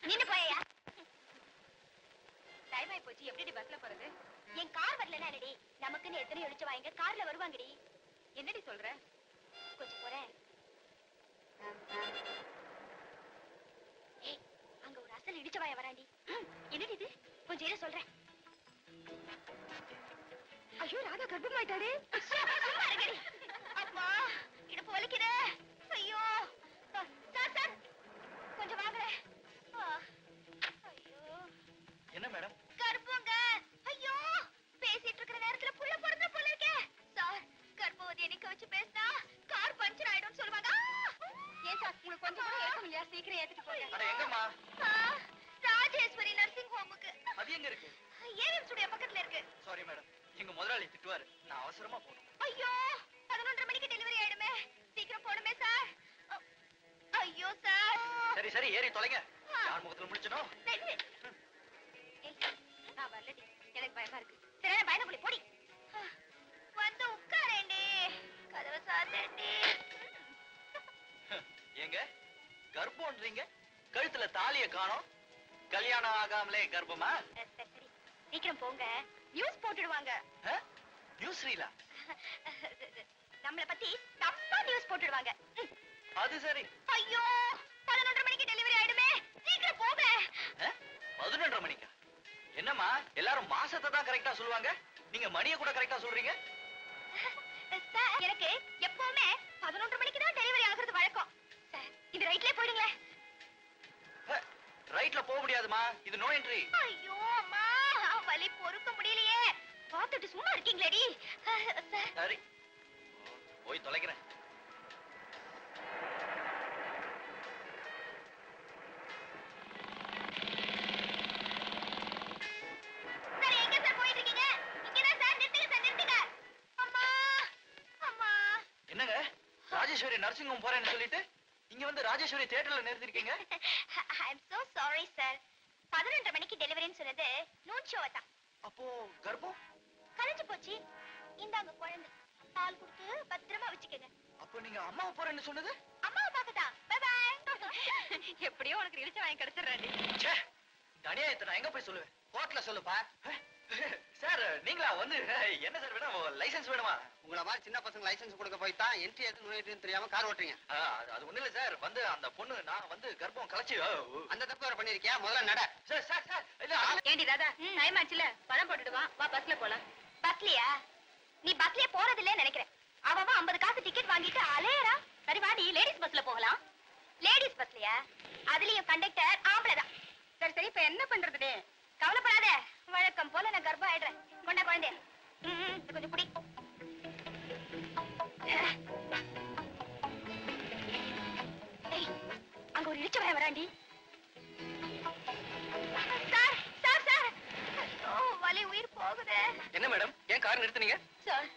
நின்னு போயா. டைம் ஆயி போச்சு. எப்படி பஸ்ல போறது? என் கார் வரலன்னா என்னடி? நமக்குன்னு எத்தனை எழுச்சு வாங்க கார்ல வருவாங்கடி. என்னடி சொல்ற? கொஞ்சம் போறேன். அங்க ஒரு அசல் இடிச்ச வாய வராண்டி. என்னடி இது? கொஞ்சம் இரு சொல்றேன். ஐயோ ராதா கர்ப்பமாயிட்டாரு. அப்பா இடுப்பு வலிக்குதே. ஐயோ சார் சார் கொஞ்சம் வாங்க. ஐயோ என்ன மேடம்? கர்ப்பங்க. ஐயோ பேசிட்டு இருக்கிற நேரத்துல புள்ள பிறந்த போல இருக்கே. சார் கர்ப்பவதி நிக்க வச்சு பேசினா கார் பஞ்சர் ஆயிடும்னு சொல்லுவாங்க. ஏன் சார் உங்களுக்கு கொஞ்சம் கூட ஏக்கம் இல்லையா? சீக்கிரம் ஏத்துட்டு போங்க. அட எங்கம்மா? ராஜேஸ்வரி நர்சிங் ஹோமுக்கு. அது எங்க இருக்கு? ஏவிஎம் ஸ்டுடியோ பக்கத்துல இருக்கு. சாரி மேடம், எங்க முதலாளி திட்டுவாரு. நான் அவசரமா போகணும். ஐயோ 11:30 மணிக்கு டெலிவரி ஆயிடுமே. சீக்கிரம் போணுமே சார். ஐயோ சார். சரி சரி ஏறி தொலைங்க. யார் முகத்துல முடிச்சணும்? நான் வரலடி, எனக்கு பயமா இருக்கு. சரி பயணப்படி போடி. வந்து உட்காரேண்டி. கதவை சாத்தேண்டி. ஏங்க கர்ப்பம்ன்றீங்க, கழுத்துல தாலிய காணோம். கல்யாணம் ஆகாமலே கர்ப்பமா? சரி சீக்கிரம் போங்க, நியூஸ் போட்டுடுவாங்க. நியூஸ் ரீலா? நம்மள பத்தி தப்பா நியூஸ் போட்டுடுவாங்க. அது சரி. ஐயோ 11:30 மணிக்கு டெலிவரி ஆயிடுமே. சீக்கிரம் போங்க. 11:30 மணிக்கா? என்னம்மா எல்லாரும் மாசத்தை தான் கரெக்டா சொல்லுவாங்க, நீங்க மணியை கூட கரெக்டா சொல்றீங்க. சார் எனக்கு எப்பவுமே 11:30 மணிக்கு தான் டெலிவரி ஆகுறது வழக்கம். சார் இது ரைட்லயே போயிடுங்களே. ரைட்ல போக முடியாதுமா, இது நோ என்ட்ரி. ஐயோ அம்மா வலி பொறுக்க முடியலையே. பாத்துட்டு சும்மா இருக்கீங்களேடி. சரி போய் தொலைக்கிறேன். சார் எங்க சார் போயிட்டு இருக்கீங்க? இங்கதான் சார். நிறுத்துங்க சார் நிறுத்துங்க. அம்மா அம்மா. என்னங்க ராஜேஸ்வரி நர்சிங் ஹோம் போறேன்னு சொல்லிட்டு இங்க வந்து ராஜேஸ்வரி தியேட்டர்ல நிறுத்திருக்கீங்க? ஐ அம் சோ சாரி சார். 11:30 மணிக்கு டெலிவரின்னு சொன்னது நூன் ஷோ தான். அப்போ கர்ப்பம் கலைஞ்சு போச்சு. இந்தாங்க குழந்தை, பால் கொடுத்து பத்திரமா வச்சுக்கங்க. அப்போ நீங்க அம்மாவை போறேன்னு சொன்னது? அம்மாவை பார்க்கதான். By by. எப்படியோ உனக்கு இழுச்சு வாங்கி கிடைச்சிடுறாடி. ச்சே, தனியா நான் எங்க போய் சொல்லுவேன்? கோர்ட்ல சொல்லுப்பா. சார் நீங்களா வந்து என்ன சார் வேணும்? லைசென்ஸ் வேணுமா? உங்களை மாதிரி சின்ன பசங்க லைசென்ஸ் கொடுக்க போய் தான் என்ட்ரி எது நுழையுதுன்னு தெரியாம கார் ஓட்டுறீங்க. அது ஒண்ணு இல்ல சார், வந்து அந்த பொண்ணு நான் வந்து கர்ப்பம் கலைச்சு அந்த தப்பு வேற பண்ணிருக்கியா? முதல்ல நட. சார் சார் சார் இல்ல. ஏண்டி ராதா டைம் ஆச்சுல, பழம் போட்டுடுவா. வா பஸ்ல போலாம். பஸ்லயா? நீ பஸ்லயே போறது இல்லன்னு நினைக்கிறேன். அவன் 50 காசு டிக்கெட் வாங்கிட்டு அலையறா. சரி வாடி லேடிஸ் பஸ்ல போகலாம். லேடிஸ் பஸ்லயா? அதுலயும் கண்டக்டர் ஆம்பளைதான். சரி சரி இப்ப என்ன பண்றது? கவலைப்படாத, வழக்கம் போல நான் கர்ப்பம் ஆயிடுறேன். கொண்டா குழந்தை. கொஞ்சம் குடி. அங்க ஒரு இடிச்ச பயம் வராண்டி. சார் சார் சார் வலி உயிர் போகுதே. என்ன மேடம் ஏன் கார் நிறுத்துனீங்க? சார்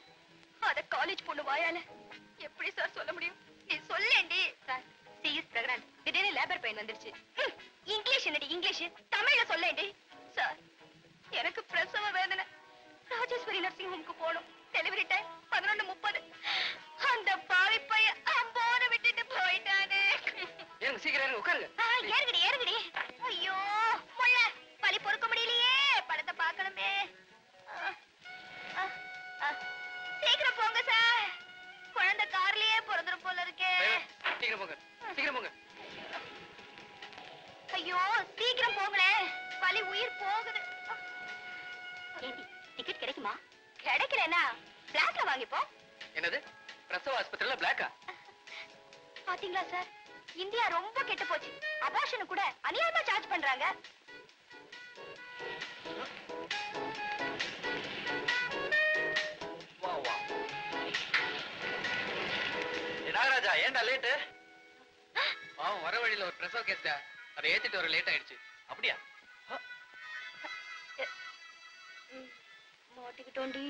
அத காலேஜ் பொண்ணு வாயால எப்படி சார் சொல்ல முடியும்? நீ சொல்லேண்டி. Sir she is pregnant. திடீர்னு லேபர் பெயின் வந்துருச்சு. இங்கிலீஷ் என்னடி இங்கிலீஷ்? தமிழ்ல சொல்லேண்டி. சார் எனக்கு பிரசவ வேதனை. ராஜேஸ்வரி நர்சிங் ஹோமுக்கு போகணும். Delivery time 11:30. அந்த பாவி பையன் அம்போன விட்டுட்டு போயிட்டானே. ஏங்க சீக்கிரம் ஏறுங்க, உட்காருங்க. ஏறுங்கடி ஏறுங்கடி. ஐயோ முள்ள வலி பொறுக்க முடியலையே. படத்தை பார்க்கணுமே. சீக்கிரம் போங்க சார், குழந்தை கார்லயே பிறந்துரும் போல இருக்கே. சீக்கிரம் போங்க சீக்கிரம் போங்க. ஐயோ சீக்கிரம் போங்களே, வலி உயிர் போகுது. டிக்கெட் கிடைக்குமா? கிடைக்கலனா பிளாக்ல வாங்கிப்போ. என்னது பிரசவ ஆஸ்பத்திரியில பிளாக்கா? பாத்தீங்களா சார், இந்தியா ரொம்ப கெட்டு போச்சு. அபார்ஷன் கூட அநியாயமா சார்ஜ் பண்றாங்க. வா வா. நாகராஜா ஏன்டா லேட்டு? அவன் வர வழியில ஒரு பிரசவ கேஸ், அதை ஏத்திட்டு வர லேட் ஆயிடுச்சு. அப்படியா? மாட்டிக்கிட்டோண்டி.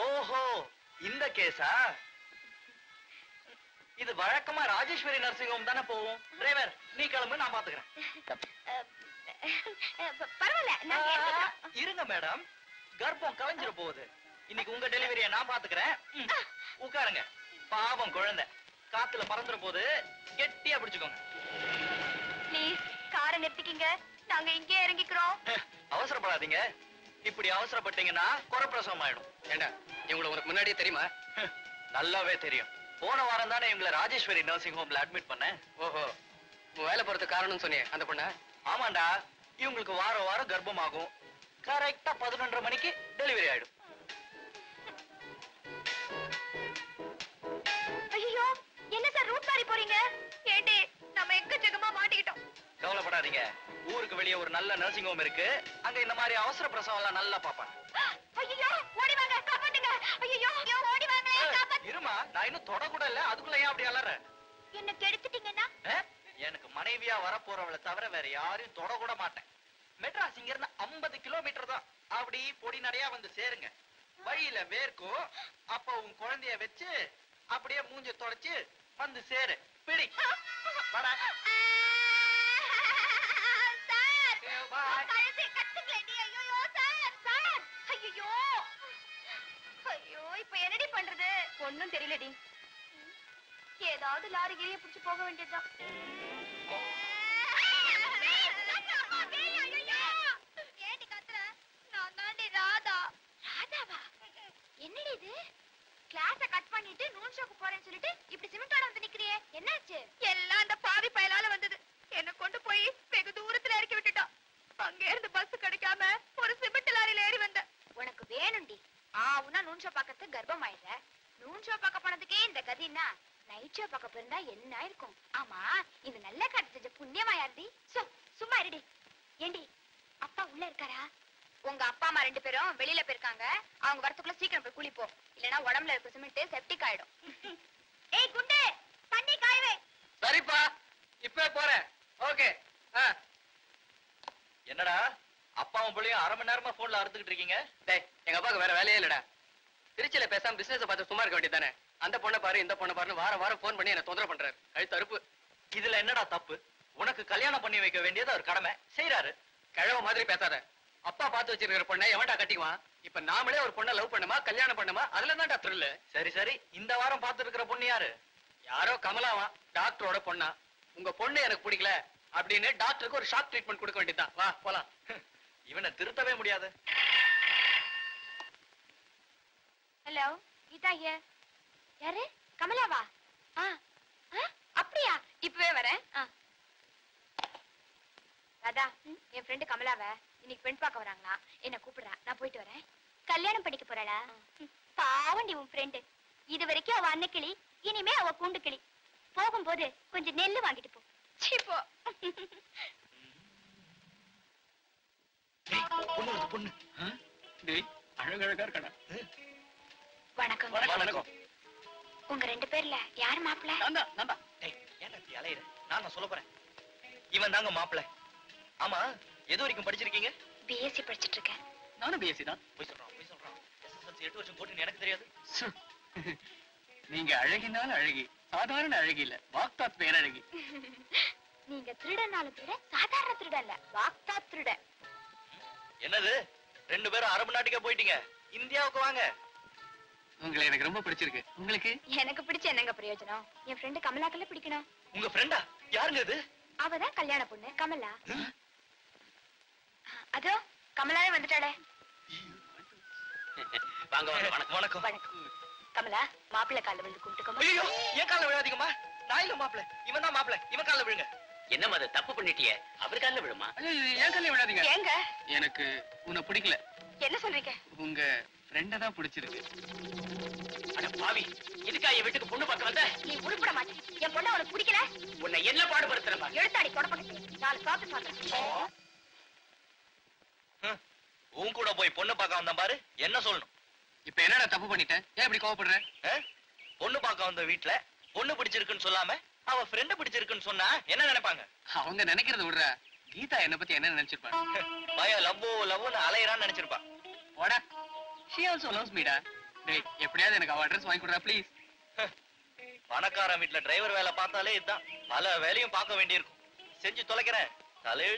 ஓஹோ இந்த கேஸா? இது வழக்கமா ராஜேஸ்வரி நர்சிங் ஹோம் தானே போவோம். டிரைவர் நீ கிளம்பு, நான் பாத்துக்கிறேன். பரவாயில்ல இருங்க மேடம், கர்ப்பம் கலைஞ்சிட போகுது. இன்னைக்கு உங்க டெலிவரியை நான் பாத்துக்கிறேன். உட்காருங்க, பாவம் குழந்தை. காத்துல பறந்துற போது கெட்டியா பிடிச்சுக்கோங்க. ப்ளீஸ் காரை நிறுத்திக்கிங்க, நாங்க இங்கே இறங்கிக்கிறோம். அவசரப்படாதீங்க. இப்படி அவசரப்பட்டீங்கன்னா குறப்பிரசவம் ஆயிடும். ஏண்டா இவங்களை உனக்கு முன்னாடியே தெரியுமா? நல்லாவே தெரியும். போன வாரம் தானே இவங்களை ராஜேஸ்வரி நர்சிங் ஹோம்ல அட்மிட் பண்ணேன். ஓஹோ, உன் வேலை போறதுக்கு காரணம்னு சொன்னியே அந்த பொண்ணா? ஆமாண்டா, இவங்களுக்கு வாரம் வாரம் கர்ப்பமாகும். கரெக்டா 11:30 மணிக்கு டெலிவரி ஆயிடும். ஐயோ, என்ன சார் ரூட் மாறி போறீங்க? ஏண்டி, நம்ம எக்கச்சக்கமா மாட்டிக்கிட்டோம். கவலைப்படாதீங்க, ஊருக்கு வெளியே ஒரு நல்ல நர்சிங் ஹோம் இருக்கு. அங்க இந்த மாதிரி அவசர பிரசவம் எல்லாம் நல்லா பாப்பாங்க. ஐயோ, ஓடி வாங்க, காப்பாத்துங்க. ஐயோ, ஓடி வாங்க, காப்பாத்து. இருமா, நான் இன்னும் தொட கூட இல்ல, அதுக்குள்ள ஏன் அப்படி அலற? என்ன கெடுத்துட்டீங்கன்னா? எனக்கு மனைவியா வரப்போறவளை தவிர வேற யாரையும் தொட கூட மாட்டேன். மெட்ராஸ் இங்க இருந்து 50 கிலோமீட்டர் தான். அப்படி பொடி நடையா வந்து சேருங்க. வழியில வேர்க்கும். அப்ப உன் குழந்தைய வச்சு அப்படியே மூஞ்ச தொடச்சு வந்து சேரு. பிடி வாடா. Sir, bye. கழுத்தை கட்டுங்களேண்டி. ஐயோ சார், சார். ஐயோ, ஐயோ, இப்ப என்னடி பண்றது? ஒண்ணும் தெரியலடி. ஏதாவது லாரி கிரியை பிடிச்சு போக வேண்டியதுதான். ஏண்டி கத்துற? நான் தாண்டி ராதா. ராதாவா? என்னடி இது? கிளாஸ கட் பண்ணிட்டு நூன் ஷோக்கு போறேன்னு சொல்லிட்டு இப்படி சிமெண்டோட வந்து நிக்கிறியே, என்னாச்சு? எல்லாம் அந்த பாவி பயலால வந்தது. என்ன கொண்டு போய் வெகு தூரத்துல இறக்கி விட்டுட்டான். அங்க இருந்து பஸ் கிடைக்காம ஒரு சிமெண்ட் லாரியில ஏறி வந்த. உனக்கு வேணும்டி. உன்னா நூன் ஷோ பார்க்கறது கர்ப்பம் ஆயிடுற. நூன் ஷோ பார்க்க போனதுக்கே இந்த கதின்னா நைட் ஷோ பார்க்க போயிருந்தா என்ன இருக்கும்? ஆமா, இது நல்ல காட்டு செஞ்ச புண்ணியமா யாருடி? சும்மா இருடி. ஏண்டி, அப்பா உள்ள இருக்காரா? உங்க அப்பா அம்மா 2 பேரும் வெளியில போயிருக்காங்க. அவங்க வரத்துக்குள்ள சீக்கிரம் போய் குளிப்போம், இல்லனா உடம்புல இருக்க சிமெண்ட் செப்டிக் ஆயிடும். ஏய் குண்டு, தண்ணி காயவே. சரிப்பா, இப்ப போறேன். ஓகே. என்னடா அப்பாவும் பிள்ளையும் 1/2 மணி நேரமா போன்ல அறுத்துக்கிட்டு இருக்கீங்க? டேய், எங்க அப்பாவுக்கு வேற வேலையே இல்லடா. திருச்சியில பேசாம பிசினஸ் பார்த்து சும்மா இருக்க வேண்டியதானே? அந்த பொண்ணை பாரு இந்த பொண்ணை பாருன்னு வாரம் வாரம் போன் பண்ணி என்ன தொந்தரவு பண்றாரு. கழுத்து அறுப்பு. இதுல என்னடா தப்பு? உனக்கு கல்யாணம் பண்ணி வைக்க வேண்டியது அவர் கடமை, செய்யறாரு. கிழவ மாதிரி பேசாத. அப்பா பார்த்து வச்சிருக்கிற பொண்ணை எவன்டா கட்டிக்குவான்? இப்ப நாமளே ஒரு பொண்ணை லவ் பண்ணுமா, கல்யாணம் பண்ணுமா, அதுல தான்டா த்ரில். சரி சரி, இந்த வாரம் பார்த்து இருக்கிற பொண்ணு யாரு? யாரோ கமலாவா, டாக்டரோட பொண்ணா. உங்க பொண்ணு எனக்கு பிடிக்கல அப்படின்னு டாக்டருக்கு ஒரு ஷாக் ட்ரீட்மெண்ட் கொடுக்க வேண்டியதுதான். வா போலாம். இவனை திருத்தவே முடியாது. Hello, Geetha here. யாரு? கமலாவா? அப்படியா? இப்பவே வரேன். ராதா, என் ஃப்ரெண்டு கமலாவ இன்னைக்கு பெண் பார்க்க வராங்களா, என்ன கூப்பிடுறா. நான் போயிட்டு வரேன். கல்யாணம் பண்ணிக்க போறாளா? பாவண்டி உன் ஃப்ரெண்டு. இது வரைக்கும் அவ அன்ன கிளி, இனிமே அவ கூண்டு கிளி. போகும்போது கொஞ்சம் நெல்லு வாங்கிட்டு போ. சீ போ. பொண்ணு வருது, பொண்ணு. டேய், அழகழகா இருக்கடா. வணக்கம். வணக்கம். உங்க 2 பேர்ல யார் மாப்பிள்ள? நான்தான். டேய், ஏன்டா இப்படி அலையுற? நான் சொல்ல போறேன். இவன் தாங்க மாப்பிள்ளை. ஆமா, எது வரைக்கும் படிச்சிருக்கீங்க? பிஎஸ்சி படிச்சிட்டு இருக்கேன். நானும் பிஎஸ்சி தான். போய் சொல்றான். SSLC 8 வருஷம் போட்டு எனக்கு தெரியாது. நீங்க அழகினாலும் அழகி, சாதாரண அழகி இல்ல, வாக்தாத் பேரழகி. நீங்க திருடனாலும் திருட, சாதாரண திருட இல்ல, வாக்தா திருட. என்னது, 2 பேரும் அரபு நாட்டுக்கே போயிட்டீங்க? இந்தியாவுக்கு வாங்க. உங்களை எனக்கு ரொம்ப பிடிச்சிருக்கு. உங்களுக்கு? எனக்கு பிடிச்ச என்னங்க பிரயோஜனம்? என் ஃப்ரெண்டு கமலாக்கல்ல பிடிக்கணும். உங்க ஃப்ரெண்டா? யாருங்க இது? அவதான் கல்யாண பொண்ணு கமலா. அதோ கமலாவே வந்துட்டாளே. வாங்க வாங்க. வணக்கம். வணக்கம். கமலா, மாப்பிள்ளை கால்ல விழுந்து கும்பிட்டுக்கோமா. ஐயோ, ஏன் கால்ல விழாதீங்கம்மா. நான் இல்ல மாப்பிள்ளை, இவன் தான் மாப்பிள்ளை. இவன் கால்ல விழுங்க. என்ன மத தப்பு பண்ணிட்டியே? அவர் கால்ல விழுமா? ஏன் கால்ல விழாதீங்க. ஏங்க? எனக்கு உன்னை பிடிக்கல. என்ன சொல்றீங்க? உங்க ஃப்ரெண்ட தான் பிடிச்சிருக்கு. அட பாவி, இதுக்கா என் வீட்டுக்கு பொண்ணு பார்க்க வந்த? நீ உருப்பட மாட்டே. என் பொண்ணு உனக்கு பிடிக்கல? உன்னை என்ன பாடுபடுத்துறப்பா? எடுத்தாடி தொடப்பட்டு 4 சாத்து சாத்துறேன். உன் கூட போய் பொண்ணு பார்க்க வந்தான் பாரு, என்ன சொல்லணும்? இப்ப என்னடா தப்பு பண்ணிட்டேன்? ஏன் இப்படி கோவப்படுற? பொண்ணு பார்க்க வந்த வீட்டுல பொண்ணு பிடிச்சிருக்குன்னு சொல்லாம அவ ஃப்ரெண்ட பிடிச்சிருக்குன்னு சொன்னா என்ன நினைப்பாங்க? அவங்க நினைக்கிறத விடுற. கீதா என்ன பத்தி என்ன நினைச்சிருப்பாங்க? பய லவ்னு அலையறான்னு நினைச்சிருப்பா. போடா. She also loves me டா. டேய், எப்படியாவது எனக்கு அவ அட்ரஸ் வாங்கி கொடுடா ப்ளீஸ். பணக்காரன் வீட்டுல டிரைவர் வேலை பார்த்தாலே இதுதான். பல வேலையும் பார்க்க வேண்டியிருக்கும். செஞ்சு தொலைக்கிறேன். தலை